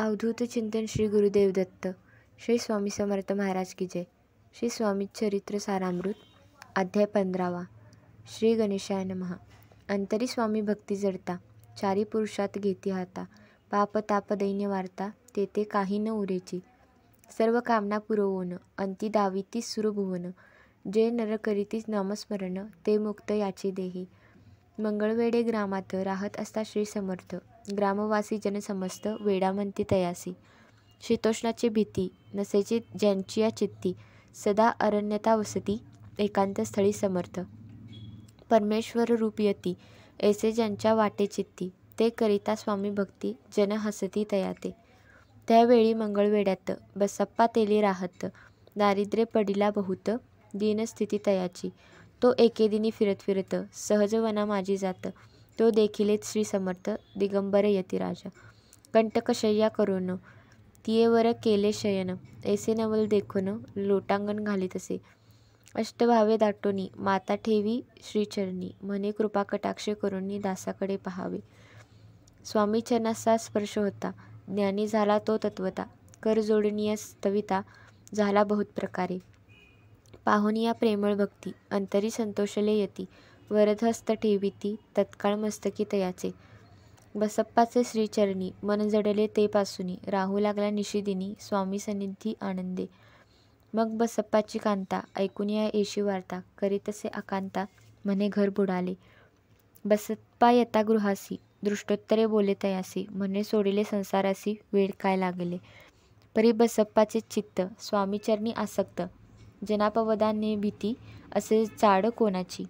अवधूत चिंतन श्री गुरुदेव दत्त. श्री स्वामी समर्थ महाराज की जय. श्री स्वामी चरित्र सारामृत. अध्याय 15. श्री गणेशाय नमः. अंतरी स्वामी भक्ती जडता, चारी पुरुषात घेती हाता, पाप ताप दैन्य वार्ता, तेथे काही न उरेची. सर्व कामना पुरवून, अंती दाविती सुरभुवन, जे नर करीती नामस्मरण, ते मुक्त याचे देही. मंगळवेढे ग्रामात राहत असता श्री समर्थ, ग्रामवासी जन समस्त वेडा म्हणती तयासी. शीतोष्णाची भीती नसेची ज्यांची या चित्ती, सदा अरण्यता वसती, एकांत स्थळी समर्थ. परमेश्वर रूप यती, ऐसे ज्यांच्या वाटे चित्ती, ते करिता स्वामी भक्ती, जन हसती तयाते. त्यावेळी मंगळवेढ्यात बसप्पा तेली राहत, दारिद्र्य पडिला बहुत, दीनस्थिती तयाची. तो एकेदिनी फिरत फिरत, सहज वना माझी जात, तो देखिलेत श्री समर्थ, दिगंबर यतिराजा. कंटकशय्या करून, तियेवर केले शयन, ऐसे नवल देखून, लोटांगण घालीतसे. अष्टभावे दाटोनी, माता ठेवी श्रीचरणी, म्हणे कृपा कटाक्ष करूनी दासाकडे पहावे. स्वामी चरणाचा स्पर्श होता, ज्ञानी झाला तो तत्वता, कर जोडणीय स्तविता, झाला बहुत प्रकारे. पाहुनिया प्रेमळ भक्ती, अंतरी संतोषले यती, वरदहस्त ठेविती, तत्काळ मस्तकी तयाचे. बसप्पाचे श्रीचरणी, मन जडले ते पासूनी, राहू लागला निशिदिनी, स्वामी सन्निधी आनंदे. मग बसप्पाची कांता, ऐकून या येशी वार्ता, करीतसे आकांता, म्हणे घर बुडाले. बसप्पा यता गृहासी, दृष्टोत्तरे बोले तयासी, म्हणे सोडिले संसारासी, वेळ काय लागले. परी बसप्पाचे चित्त, स्वामीचरणी आसक्त, जनापवदाने भीती, असे जाड कोणाची.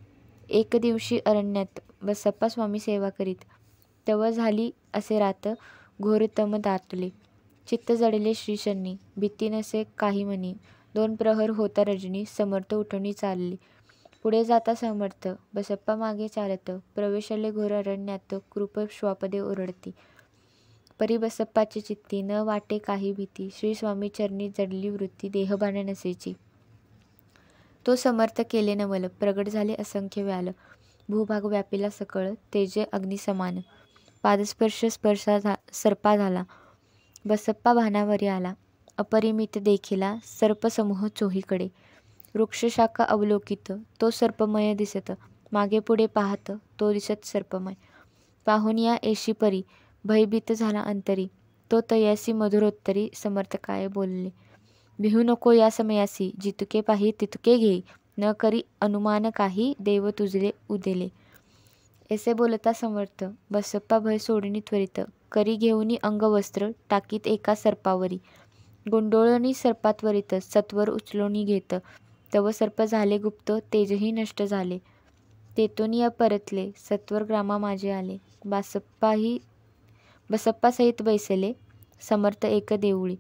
एक दिवशी अरण्यात बसप्पा स्वामी सेवा करीत, तव झाली असे रात, घोरतम दाटले. चित्त जडले श्रीचरणी, भीती नसे काही मनी, 2 प्रहर होता रजनी, समर्थ उठूनी चालले. पुढे जाता समर्थ, बसप्पा मागे चालत, प्रवेशले घोर अरण्यात, कृप श्वापदे ओरडती. परी बसप्पाचे चित्ती, न वाटे काही भीती, श्री स्वामी चरणी जडली वृत्ती, देहभान नसेची. तो समर्थ केले नवल, प्रगट झाले असंख्य व्याल, भूभाग व्यापिला सकळ, तेजे अग्निसमान. पादस्पर्श सर्पा झाला, बसप्पा भानावरी आला, अपरिमित देखिला सर्पसमूह चोहीकडे. वृक्षशाखा अवलोकित, तो सर्पमय दिसत, मागे पुढे पाहत, तो दिसत सर्पमय. पाहून या येशी परी, भयभीत झाला अंतरी, तो तयासी मधुरोत्तरी, समर्थ काय बोलले. भिहू नको या समयासी, जितके पाही तितके घेई, न करी अनुमान काही, देव तुझले उदेले. ऐसे बोलता समर्थ, बसप्पा भय सोडणी त्वरित, करी घेऊनी अंगवस्त्र, टाकीत एका सर्पावरी. गुंडोळणी सर्पा त्वरित, सत्वर उचलोनी घेत, तव सर्प झाले गुप्त, तेजही नष्ट झाले. तेथून या परतले, सत्वर ग्रामा माझे आले. बसप्पा सहित बैसले, समर्थ एक देऊळी.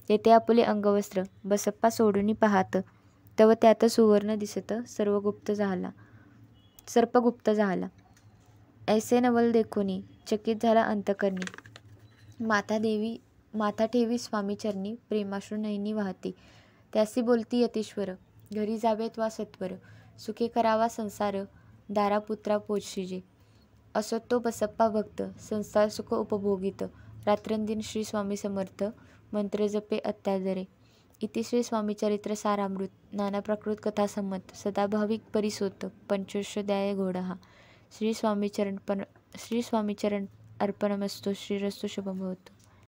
तेथे आपुले अंगवस्त्र, बसप्पा सोडूनी पाहात, तव त्यात सुवर्ण दिसत, सर्प गुप्त झाला. ऐसे नवल देखुनी, चकित झाला अंतकरणी. माथा ठेवी स्वामी चरणी, प्रेमाश्रू नयनी वाहती. त्यासी बोलती यतीश्वर, घरी जावेत वा सत्वर, सुखे करावा संसार, दारापुत्रा पोषिजे. असो तो बसप्पा भक्त, संसार सुख उपभोगित, रात्रंदिन श्री स्वामी समर्थ, मंत्र जपे अत्यादरे. इति श्री स्वामी चरित्र सारामृत. नाना प्राकृत कथा संमत, सदाभाविक परिसोत, पंचोष्याध्याय घोडहा. श्री स्वामी चरण अर्पणमस्तु. श्रीरस्तु शुभम भवतु.